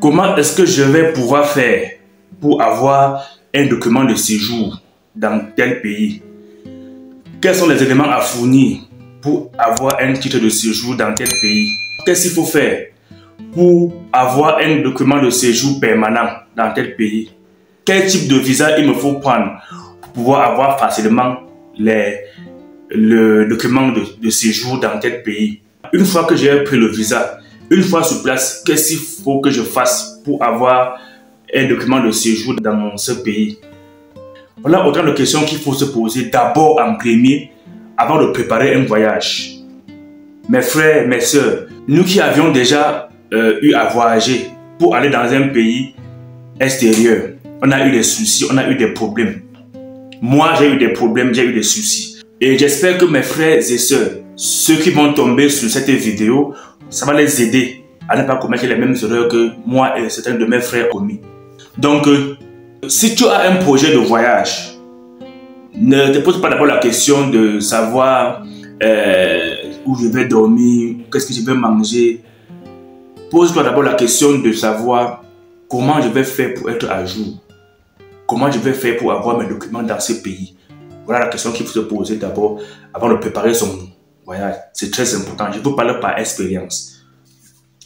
Comment est-ce que je vais pouvoir faire pour avoir un document de séjour dans tel pays? Quels sont les éléments à fournir pour avoir un titre de séjour dans tel pays? Qu'est-ce qu'il faut faire pour avoir un document de séjour permanent dans tel pays? Quel type de visa il me faut prendre pour pouvoir avoir facilement le document de séjour dans tel pays? Une fois que j'ai pris le visa, une fois sur place, qu'est-ce qu'il faut que je fasse pour avoir un document de séjour dans ce pays? Voilà autant de questions qu'il faut se poser d'abord en premier avant de préparer un voyage. Mes frères, mes sœurs, nous qui avions déjà eu à voyager pour aller dans un pays extérieur, on a eu des soucis, on a eu des problèmes. Moi, j'ai eu des problèmes, j'ai eu des soucis. Et j'espère que mes frères et sœurs, ceux qui vont tomber sur cette vidéo, ça va les aider à ne pas commettre les mêmes erreurs que moi et certains de mes frères ont commis. Donc, si tu as un projet de voyage, ne te pose pas d'abord la question de savoir où je vais dormir, qu'est-ce que je vais manger. Pose-toi d'abord la question de savoir comment je vais faire pour être à jour. Comment je vais faire pour avoir mes documents dans ce pays. Voilà la question qu'il faut se poser d'abord avant de préparer son voyage. C'est très important. Je vous parle par expérience.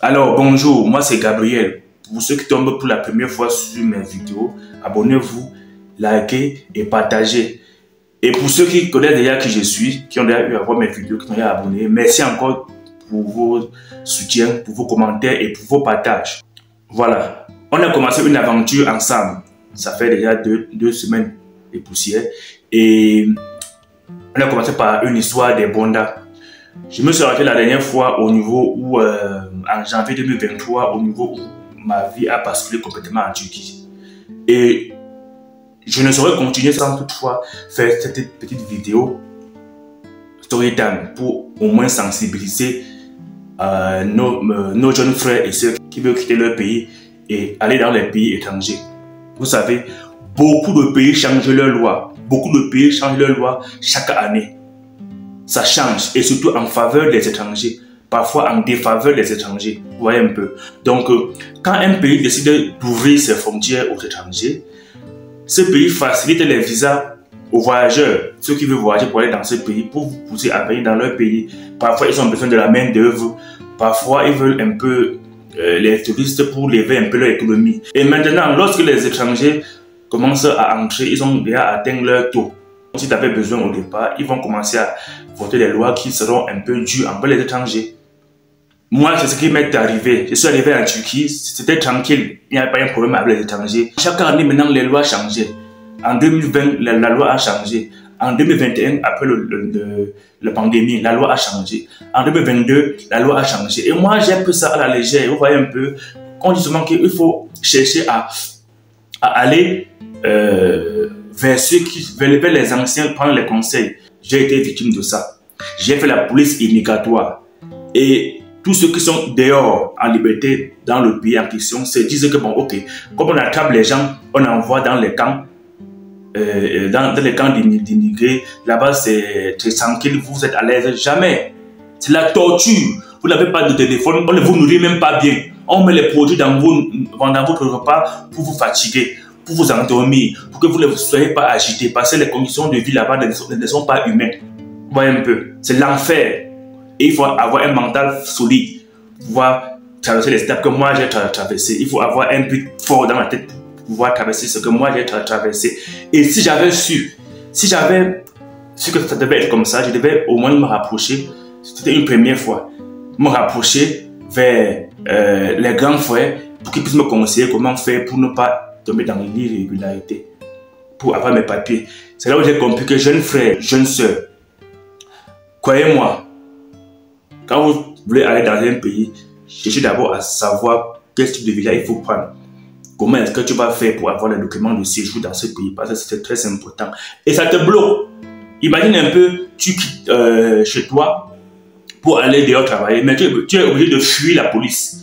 Alors, bonjour, moi c'est Gabriel. Pour ceux qui tombent pour la première fois sur mes vidéos, abonnez-vous, likez et partagez. Et pour ceux qui connaissent déjà qui je suis, qui ont déjà eu à voir mes vidéos, qui sont déjà abonnés, merci encore pour vos soutiens, pour vos commentaires et pour vos partages. Voilà, on a commencé une aventure ensemble. Ça fait déjà deux semaines et poussières. Et on a commencé par une histoire des bondas. Je me suis arrêté la dernière fois au niveau où, en janvier 2023, au niveau où ma vie a basculé complètement en Turquie. Et je ne saurais continuer sans toutefois faire cette petite vidéo Storytime pour au moins sensibiliser nos jeunes frères et sœurs qui veulent quitter leur pays et aller dans les pays étrangers. Vous savez, beaucoup de pays changent leurs lois. Beaucoup de pays changent leurs lois chaque année. Ça change, et surtout en faveur des étrangers, parfois en défaveur des étrangers. Vous voyez un peu. Donc, quand un pays décide d'ouvrir ses frontières aux étrangers, ce pays facilite les visas aux voyageurs, ceux qui veulent voyager pour aller dans ce pays, pour vous pousser à venir dans leur pays. Parfois, ils ont besoin de la main-d'œuvre. Parfois, ils veulent un peu les touristes pour lever un peu leur économie. Et maintenant, lorsque les étrangers commencent à entrer, ils ont déjà atteint leur taux. Si tu avais besoin au départ, ils vont commencer à voter des lois qui seront un peu dures envers les étrangers. Moi, c'est ce qui m'est arrivé. Je suis arrivé en Turquie, c'était tranquille, il n'y avait pas un problème avec les étrangers. Chaque année, maintenant, les lois changeaient. En 2020, la loi a changé. En 2021, après la pandémie, la loi a changé. En 2022, la loi a changé. Et moi, j'ai pris ça à la légère. Vous voyez un peu, on dit souvent qu'il faut chercher à aller vers les anciens, prendre les conseils. J'ai été victime de ça. J'ai fait la police immigratoire. Et tous ceux qui sont dehors en liberté dans le pays en question se disent que bon, ok, comme on attrape les gens, on envoie dans les camps. Dans les camps d'immigrés, là-bas c'est très tranquille, vous êtes à l'aise. Jamais. C'est la torture. Vous n'avez pas de téléphone, on ne vous nourrit même pas bien. On met les produits dans votre repas pour vous fatiguer, pour vous endormir, pour que vous ne soyez pas agité, parce que les conditions de vie là-bas ne sont pas humaines. Vous voyez un peu, c'est l'enfer. Et il faut avoir un mental solide pour pouvoir traverser les étapes que moi j'ai traversées. Il faut avoir un but fort dans la tête pour pouvoir traverser ce que moi j'ai traversé. Et si j'avais su que ça devait être comme ça, je devais au moins me rapprocher. C'était une première fois. Me rapprocher vers les grands frères pour qu'ils puissent me conseiller comment faire pour ne pas tomber dans l'irrégularité, pour avoir mes papiers. C'est là où j'ai compris que jeunes frères, jeunes sœurs, croyez-moi, quand vous voulez aller dans un pays, cherchez d'abord à savoir quel type de visa il faut prendre. Comment est-ce que tu vas faire pour avoir le document de séjour dans ce pays? Parce que c'est très important. Et ça te bloque. Imagine un peu, tu quittes chez toi pour aller dehors travailler, mais tu es obligé de fuir la police.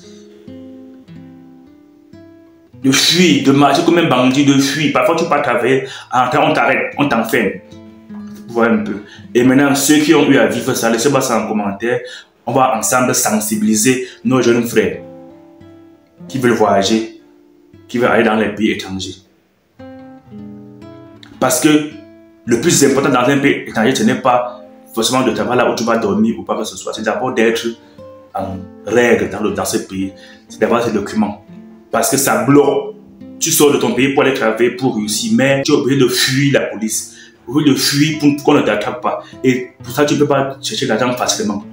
De fuir, de marcher comme un bandit, de fuir. Parfois tu pars travailler, on t'arrête, on t'enferme. Voilà un peu. Et maintenant, ceux qui ont eu à vivre ça, laissez-moi ça en commentaire. On va ensemble sensibiliser nos jeunes frères. qui veulent voyager, qui veulent aller dans les pays étrangers. Parce que le plus important dans un pays étranger, ce n'est pas forcément de savoir là où tu vas dormir ou pas que ce soit. C'est d'abord d'être en règle dans ce pays. C'est d'avoir ces documents. Parce que ça bloque. Tu sors de ton pays pour aller travailler, pour réussir, mais tu es obligé de fuir la police. Tu es obligé de fuir pour qu'on ne t'attrape pas. Et pour ça, tu ne peux pas chercher l'argent facilement.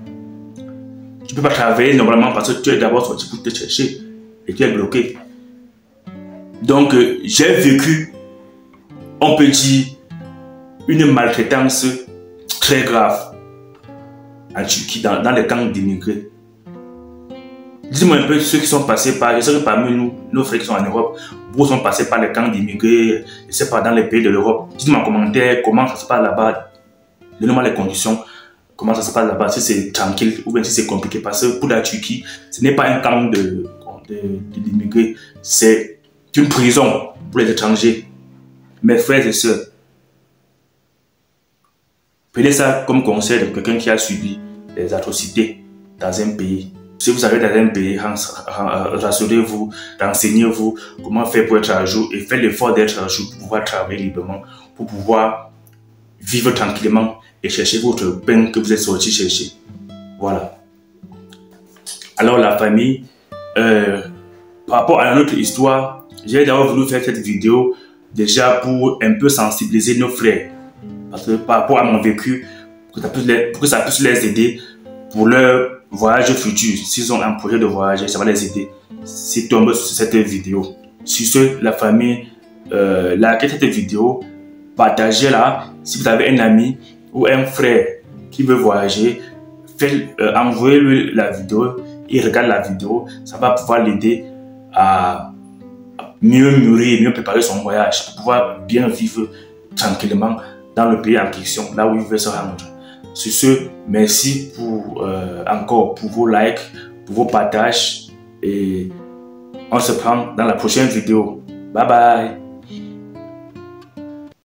Tu ne peux pas travailler normalement parce que tu es d'abord sorti pour te chercher et tu es bloqué. Donc, j'ai vécu, on peut dire, une maltraitance très grave en Turquie, dans les camps d'immigrés. Dis-moi un peu ceux qui sont passés par, je sais que parmi nous, nos frères qui sont en Europe, beaucoup sont passés par les camps d'immigrés, je ne sais pas, dans les pays de l'Europe. Dites-moi en commentaire comment ça se passe là-bas, donnez-moi les conditions, comment ça se passe là-bas, si c'est tranquille ou bien si c'est compliqué. Parce que pour la Turquie, ce n'est pas un camp d'immigrés, c'est une prison pour les étrangers. Mes frères et sœurs, prenez ça comme conseil de quelqu'un qui a subi des atrocités dans un pays. Si vous allez dans un pays, rassurez-vous, renseignez-vous comment faire pour être à jour et faites l'effort d'être à jour pour pouvoir travailler librement, pour pouvoir vivre tranquillement et chercher votre pain que vous êtes sorti chercher. Voilà. Alors la famille, par rapport à notre histoire, j'ai d'abord voulu faire cette vidéo déjà pour un peu sensibiliser nos frères. Parce que par rapport à mon vécu, pour que ça puisse les aider pour leur voyage futur. S'ils ont un projet de voyager, ça va les aider s'ils tombent sur cette vidéo. Sur ce, la famille, likez cette vidéo, partagez-la. Si vous avez un ami ou un frère qui veut voyager, envoyez-lui la vidéo, il regarde la vidéo, ça va pouvoir l'aider à mieux mûrir, mieux préparer son voyage, pour pouvoir bien vivre tranquillement dans le pays en question, là où il veut se rendre. Sur ce, merci encore pour vos likes, pour vos partages et on se prend dans la prochaine vidéo. Bye bye!